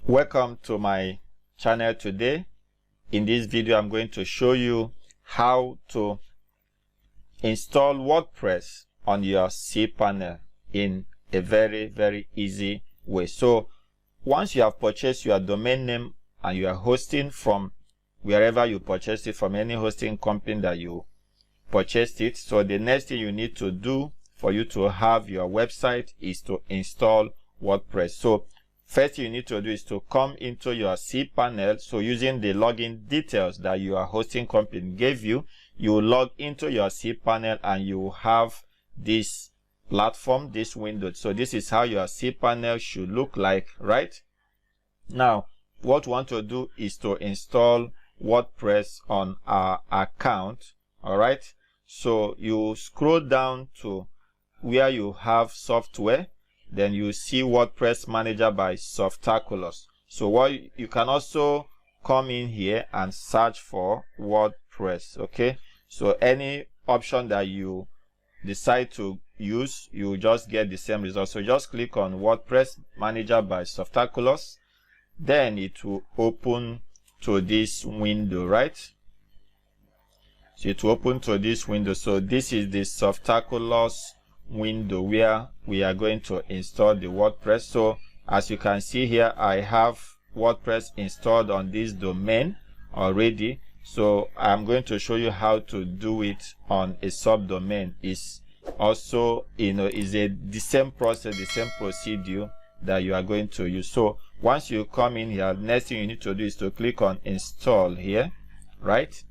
Welcome to my channel. Today in this video I'm going to show you how to install WordPress on your cPanel in a very easy way. So once you have purchased your domain name and you are hosting from wherever you purchased it, from any hosting company that you purchased it, so the next thing you need to do for you to have your website is to install WordPress. So first you need to do is to come into your cPanel. So using the login details that your hosting company gave you, you log into your cPanel and you have this platform, this window. So this is how your cPanel should look like, right? Now, what we want to do is to install WordPress on our account, all right? So you scroll down to where you have software. Then you see WordPress Manager by Softaculous. So what you can also come in here and search for WordPress. Okay, so any option that you decide to use, you just get the same result. So just click on WordPress Manager by Softaculous, then it will open to this window, right? So it will open to this window. So this is the Softaculous window where we are going to install the WordPress. So as you can see here, I have WordPress installed on this domain already. So I'm going to show you how to do it on a subdomain. It's also, is the same process, the same procedure that you are going to use. So once you come in here, next thing you need to do is to click on install here, right?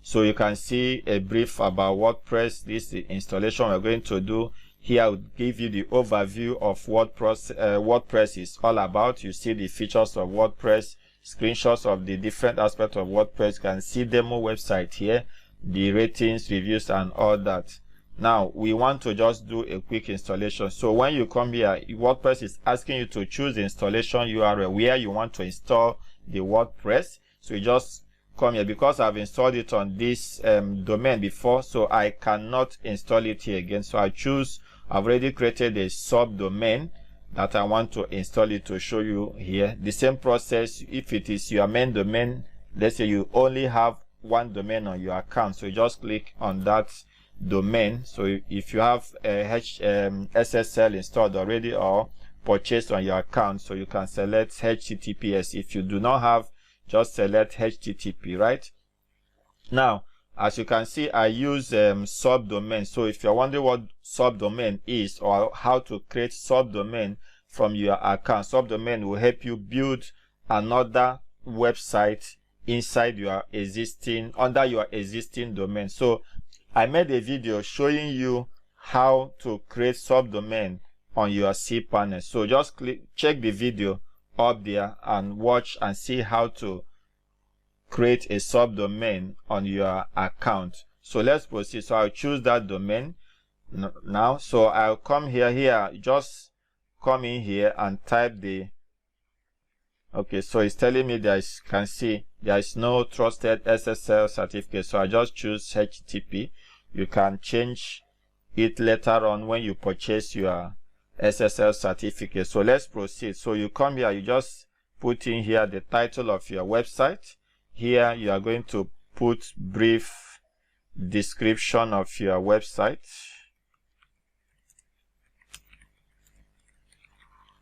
So you can see a brief about WordPress. This is the installation we're going to do. Here I will give you the overview of what WordPress is all about. You see the features of WordPress, screenshots of the different aspects of WordPress. You can see demo website here, the ratings, reviews, and all that. Now we want to just do a quick installation. So when you come here, WordPress is asking you to choose the installation URL where you want to install the WordPress. So you just come here. Because I've installed it on this domain before, so I cannot install it here again. So I've already created a subdomain that I want to install it to show you here. The same process if it is your main domain. Let's say you only have one domain on your account, so you just click on that domain. So if you have a SSL installed already or purchased on your account, so you can select HTTPS. If you do not have, just select HTTP, right? Now, as you can see, I use subdomain. So if you're wondering what subdomain is or how to create subdomain from your account, subdomain will help you build another website inside your existing, under your existing domain. So I made a video showing you how to create subdomain on your cPanel. So just check the video up there and watch and see how to create a subdomain on your account. So let's proceed. So I'll choose that domain now. So I'll come here, just come in here and type the, okay, so it's telling me can see there is no trusted SSL certificate. So I just choose HTTP. You can change it later on when you purchase your SSL certificate. So let's proceed. So you come here, you just put in here the title of your website. Here you are going to put brief description of your website.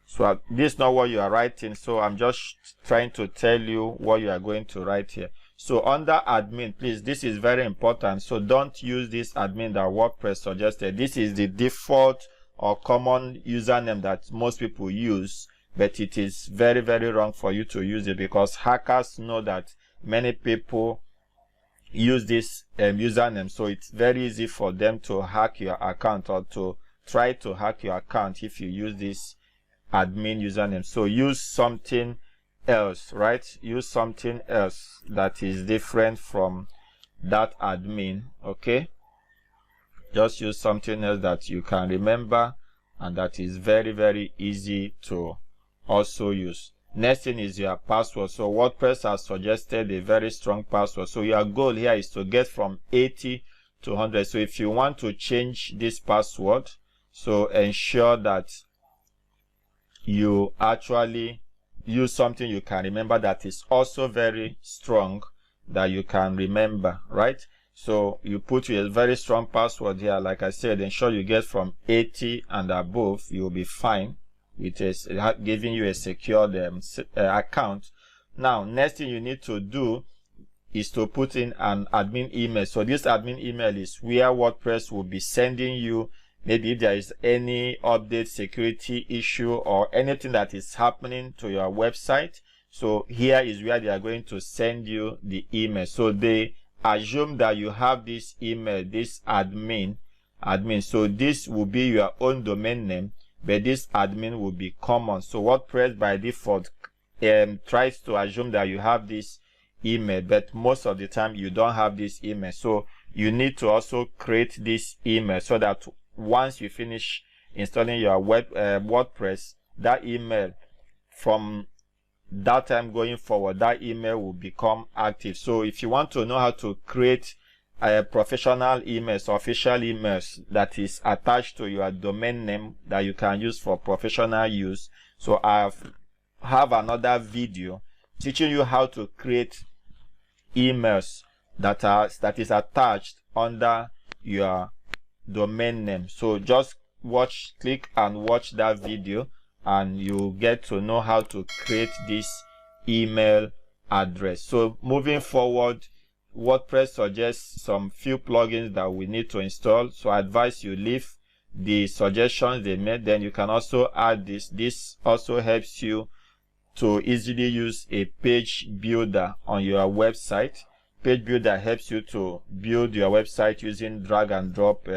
So this is not what you are writing, so I'm just trying to tell you what you are going to write here. So under admin, please, this is very important. So don't use this admin that WordPress suggested. This is the default or common username that most people use, but it is very wrong for you to use it, because hackers know that many people use this username. So it's very easy for them to hack your account or to try to hack your account if you use this admin username. So use something else, right? Use something else that is different from that admin. Okay, just use something else that you can remember and that is very easy to also use. Next thing is your password. So WordPress has suggested a very strong password. So your goal here is to get from 80 to 100. So if you want to change this password, so ensure that you actually use something you can remember that is also very strong that you can remember, right? So you put a very strong password here. Like I said, ensure you get from 80 and above. You'll be fine with giving you a secured account. Now, next thing you need to do is to put in an admin email. So this admin email is where WordPress will be sending you, maybe if there is any update, security issue, or anything that is happening to your website. So here is where they are going to send you the email. So they assume that you have this email, this admin. So this will be your own domain name, but this admin will be common. So WordPress by default tries to assume that you have this email, but most of the time you don't have this email. So you need to also create this email so that once you finish installing your WordPress, that email from that time going forward, that email will become active. So if you want to know how to create professional emails, official emails that is attached to your domain name that you can use for professional use, so I have another video teaching you how to create emails that is attached under your domain name. So just click and watch that video, and you get to know how to create this email address. So moving forward, WordPress suggests some few plugins that we need to install. So I advise you leave the suggestions they made. Then you can also add this. This also helps you to easily use a page builder on your website. Page builder helps you to build your website using drag and drop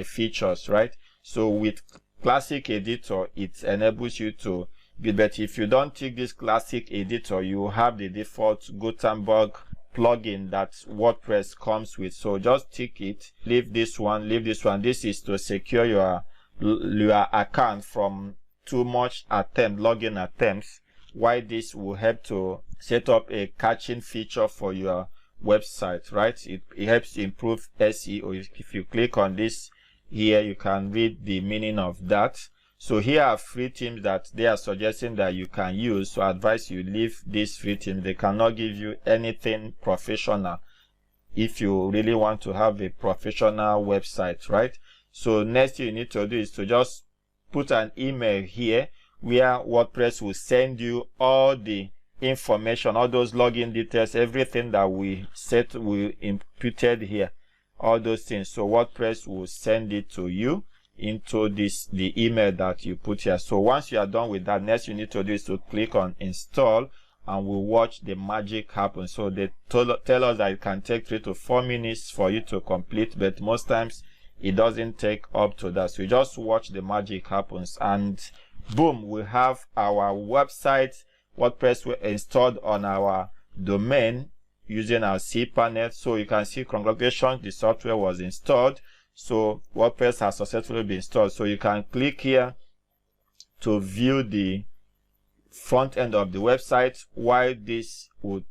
features, right? So with classic editor, it enables you to build, but if you don't take this classic editor, you have the default Gutenberg plugin that WordPress comes with. So just tick it, leave this one. This is to secure your account from too much login attempts. Why this will help to set up a caching feature for your website, right? It helps improve SEO. If you click on this here, you can read the meaning of that. So here are free themes that they are suggesting that you can use. So I advise you leave these free themes. They cannot give you anything professional if you really want to have a professional website, right? So next thing you need to do is to just put an email here where WordPress will send you all the information, all those login details, everything that we inputted here, all those things. So WordPress will send it to you into the email that you put here. So once you are done with that, next you need to do is to click on install, and we'll watch the magic happen. So they tell us that it can take 3 to 4 minutes for you to complete, but most times it doesn't take up to that. So you just watch the magic happens, and boom, we have our website WordPress installed on our domain using our cPanel. So you can see, congratulations, the software was installed. So WordPress has successfully been installed. So you can click here to view the front end of the website, while this will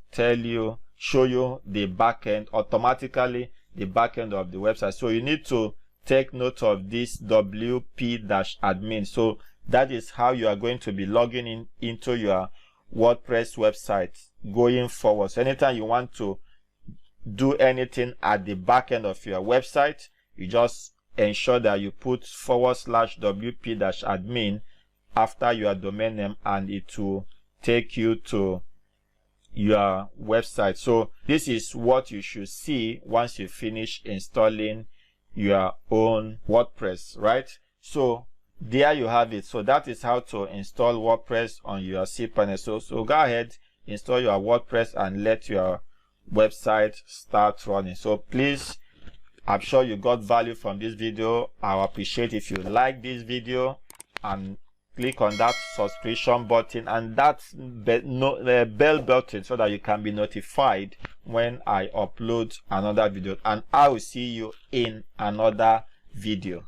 show you the backend automatically, the backend of the website. So you need to take note of this WP-admin. So that is how you are going to be logging into your WordPress website going forward. So anytime you want to do anything at the back end of your website, you just ensure that you put /WP-admin after your domain name, and it will take you to your website. So this is what you should see once you finish installing your own WordPress, right? So there you have it. So that is how to install WordPress on your cPanel. So go ahead, install your WordPress and let your website start running. So please, I'm sure you got value from this video. I'll appreciate if you like this video and click on that subscription button and that bell button so that you can be notified when I upload another video. And I will see you in another video.